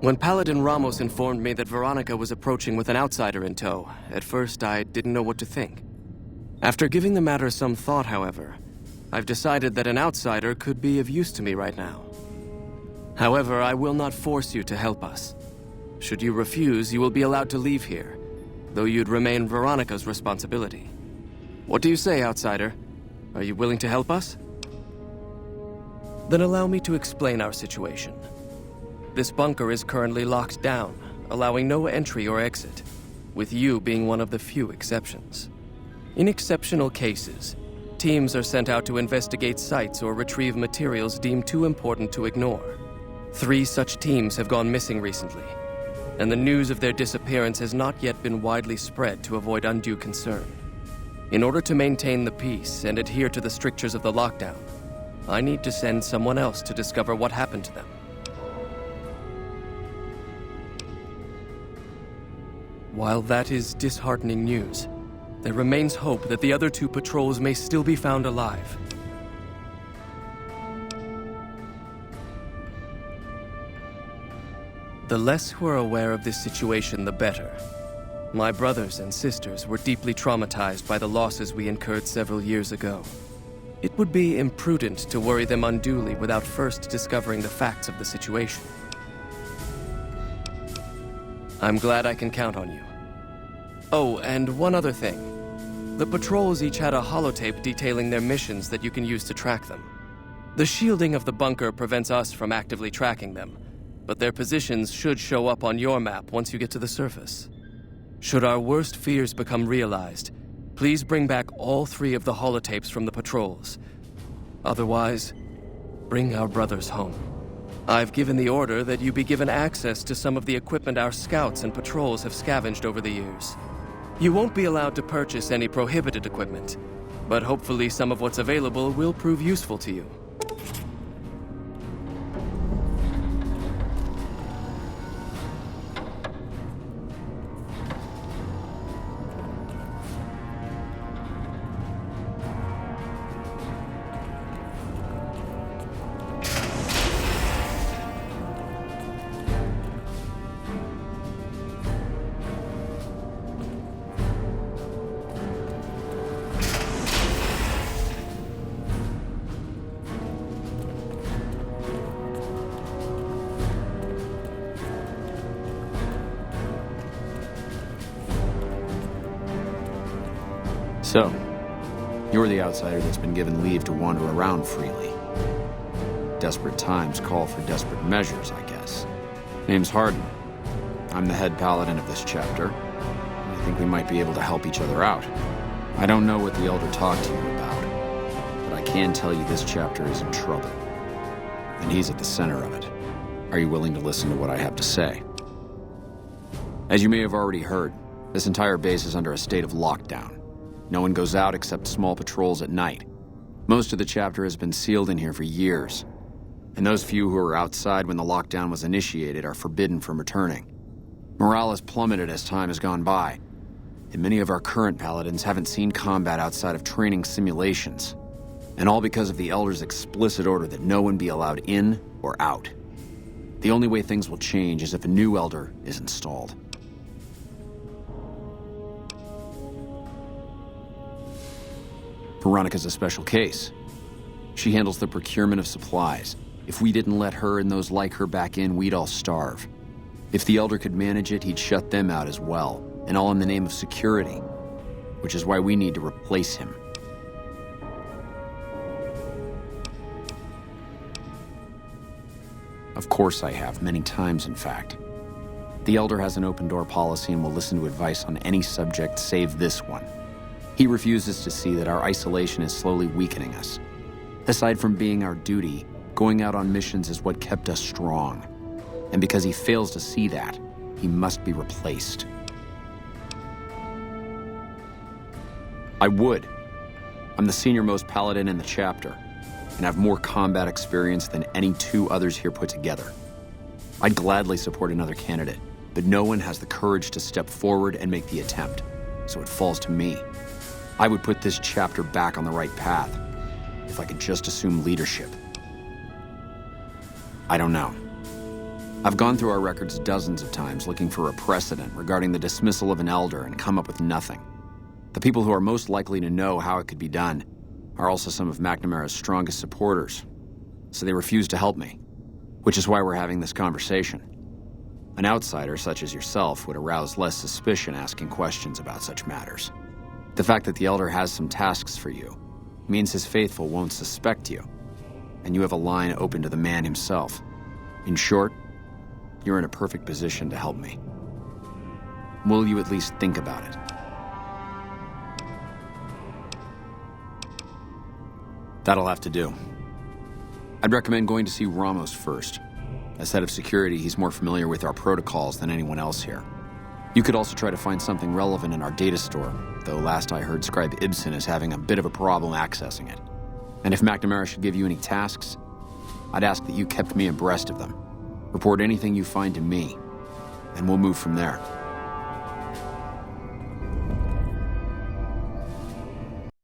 When Paladin Ramos informed me that Veronica was approaching with an outsider in tow, at first I didn't know what to think. After giving the matter some thought, however, I've decided that an outsider could be of use to me right now. However, I will not force you to help us. Should you refuse, you will be allowed to leave here, though you'd remain Veronica's responsibility. What do you say, outsider? Are you willing to help us? Then allow me to explain our situation. This bunker is currently locked down, allowing no entry or exit, with you being one of the few exceptions. In exceptional cases, teams are sent out to investigate sites or retrieve materials deemed too important to ignore. 3 such teams have gone missing recently, and the news of their disappearance has not yet been widely spread to avoid undue concern. In order to maintain the peace and adhere to the strictures of the lockdown, I need to send someone else to discover what happened to them. While that is disheartening news, there remains hope that the other 2 patrols may still be found alive. The less who are aware of this situation, the better. My brothers and sisters were deeply traumatized by the losses we incurred several years ago. It would be imprudent to worry them unduly without first discovering the facts of the situation. I'm glad I can count on you. Oh, and one other thing. The patrols each had a holotape detailing their missions that you can use to track them. The shielding of the bunker prevents us from actively tracking them, but their positions should show up on your map once you get to the surface. Should our worst fears become realized, please bring back all 3 of the holotapes from the patrols. Otherwise, bring our brothers home. I've given the order that you be given access to some of the equipment our scouts and patrols have scavenged over the years. You won't be allowed to purchase any prohibited equipment, but hopefully some of what's available will prove useful to you. So, you're the outsider that's been given leave to wander around freely. Desperate times call for desperate measures, I guess. Name's Hardin. I'm the head paladin of this chapter. I think we might be able to help each other out. I don't know what the Elder talked to you about, but I can tell you this chapter is in trouble. And he's at the center of it. Are you willing to listen to what I have to say? As you may have already heard, this entire base is under a state of lockdown. No one goes out except small patrols at night. Most of the chapter has been sealed in here for years, and those few who were outside when the lockdown was initiated are forbidden from returning. Morale has plummeted as time has gone by, and many of our current paladins haven't seen combat outside of training simulations, and all because of the Elder's explicit order that no one be allowed in or out. The only way things will change is if a new Elder is installed. Veronica's a special case. She handles the procurement of supplies. If we didn't let her and those like her back in, we'd all starve. If the Elder could manage it, he'd shut them out as well, and all in the name of security, which is why we need to replace him. Of course I have, many times in fact. The Elder has an open-door policy and will listen to advice on any subject save this one. He refuses to see that our isolation is slowly weakening us. Aside from being our duty, going out on missions is what kept us strong. And because he fails to see that, he must be replaced. I would. I'm the senior-most paladin in the chapter, and have more combat experience than any 2 others here put together. I'd gladly support another candidate, but no one has the courage to step forward and make the attempt, so it falls to me. I would put this chapter back on the right path, if I could just assume leadership. I don't know. I've gone through our records dozens of times looking for a precedent regarding the dismissal of an elder and come up with nothing. The people who are most likely to know how it could be done are also some of McNamara's strongest supporters, so they refuse to help me, which is why we're having this conversation. An outsider such as yourself would arouse less suspicion asking questions about such matters. The fact that the elder has some tasks for you means his faithful won't suspect you, and you have a line open to the man himself. In short, you're in a perfect position to help me. Will you at least think about it? That'll have to do. I'd recommend going to see Ramos first. As head of security, he's more familiar with our protocols than anyone else here. You could also try to find something relevant in our data store, though last I heard Scribe Ibsen is having a bit of a problem accessing it. And if McNamara should give you any tasks, I'd ask that you kept me abreast of them. Report anything you find to me, and we'll move from there.